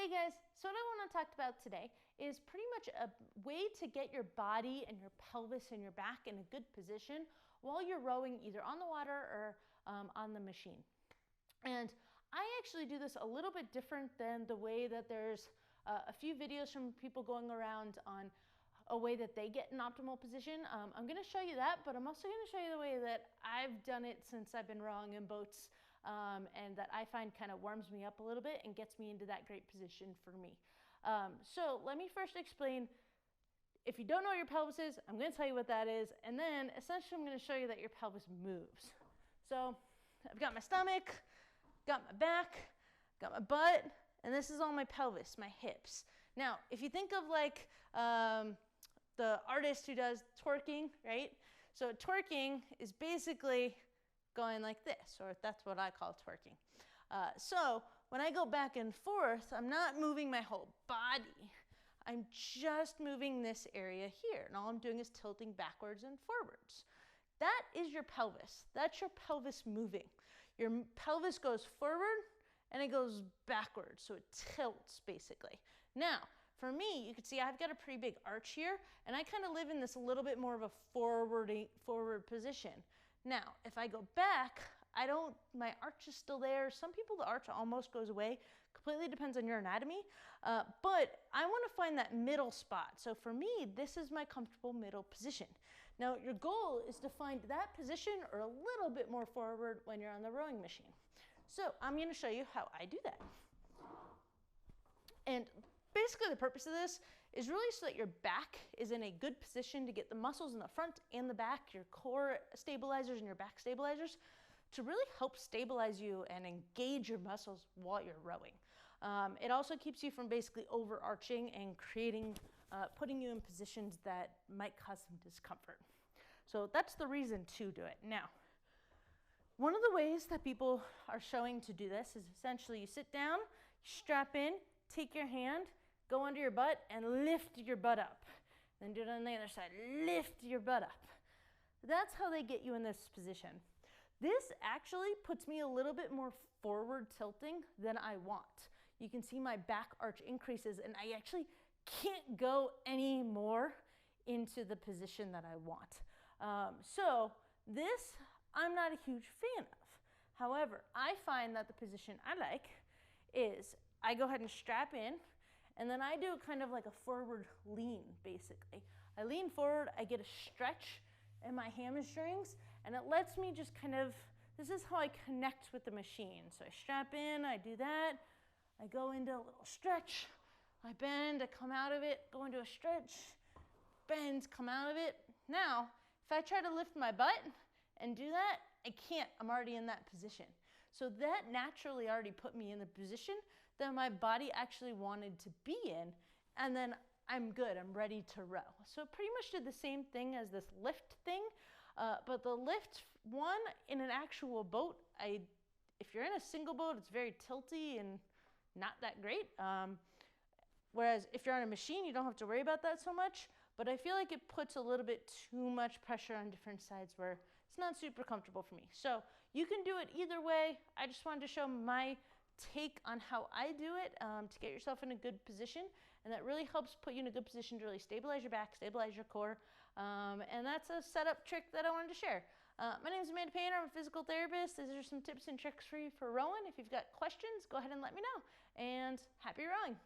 Hey guys, so what I want to talk about today is pretty much a way to get your body and your pelvis and your back in a good position while you're rowing either on the water or on the machine. And I actually do this a little bit different than the way that there's a few videos from people going around on a way that they get an optimal position. I'm going to show you that, but I'm also going to show you the way that I've done it since I've been rowing in boats, and that I find kind of warms me up a little bit and gets me into that great position for me. So let me first explain. If you don't know what your pelvis is, I'm going to tell you what that is, and then essentially I'm going to show you that your pelvis moves. So I've got my stomach, got my back, got my butt, and this is all my pelvis, my hips. Now, if you think of like the artist who does twerking, right? So twerking is basically going like this, or that's what I call twerking. So when I go back and forth, I'm not moving my whole body. I'm just moving this area here, and all I'm doing is tilting backwards and forwards. That is your pelvis. That's your pelvis moving. Your pelvis goes forward and it goes backwards, so it tilts basically. Now, for me, you can see I've got a pretty big arch here, and I kind of live in this a little bit more of a forward position. Now, if I go back, my arch is still there. Some people, the arch almost goes away. Completely depends on your anatomy. But I want to find that middle spot. So for me, this is my comfortable middle position. Now, your goal is to find that position or a little bit more forward when you're on the rowing machine. So I'm going to show you how I do that. And basically the purpose of this is really so that your back is in a good position to get the muscles in the front and the back, your core stabilizers and your back stabilizers, to really help stabilize you and engage your muscles while you're rowing. It also keeps you from basically overarching and putting you in positions that might cause some discomfort. So that's the reason to do it. Now, one of the ways that people are showing to do this is essentially you sit down, strap in, take your hand, go under your butt and lift your butt up. Then do it on the other side, lift your butt up. That's how they get you in this position. This actually puts me a little bit more forward tilting than I want. You can see my back arch increases and I actually can't go any more into the position that I want. So this I'm not a huge fan of. However, I find that the position I like is I go ahead and strap in, and then I do kind of like a forward lean, basically. I lean forward, I get a stretch in my hamstrings, and it lets me just kind of, this is how I connect with the machine. So I strap in, I do that, I go into a little stretch, I bend, I come out of it, go into a stretch, bend, come out of it. Now, if I try to lift my butt and do that, I can't, I'm already in that position. So that naturally already put me in the position that my body actually wanted to be in, and then I'm good, I'm ready to row. So pretty much did the same thing as this lift thing, but the lift one in an actual boat, if you're in a single boat, it's very tilty and not that great. Whereas if you're on a machine, you don't have to worry about that so much, but I feel like it puts a little bit too much pressure on different sides where it's not super comfortable for me. So you can do it either way. I just wanted to show my take on how I do it to get yourself in a good position, and that really helps put you in a good position to really stabilize your back, stabilize your core, and that's a setup trick that I wanted to share. My name is Amanda Painter. I'm a physical therapist. These are some tips and tricks for you for rowing. If you've got questions, go ahead and let me know, and happy rowing.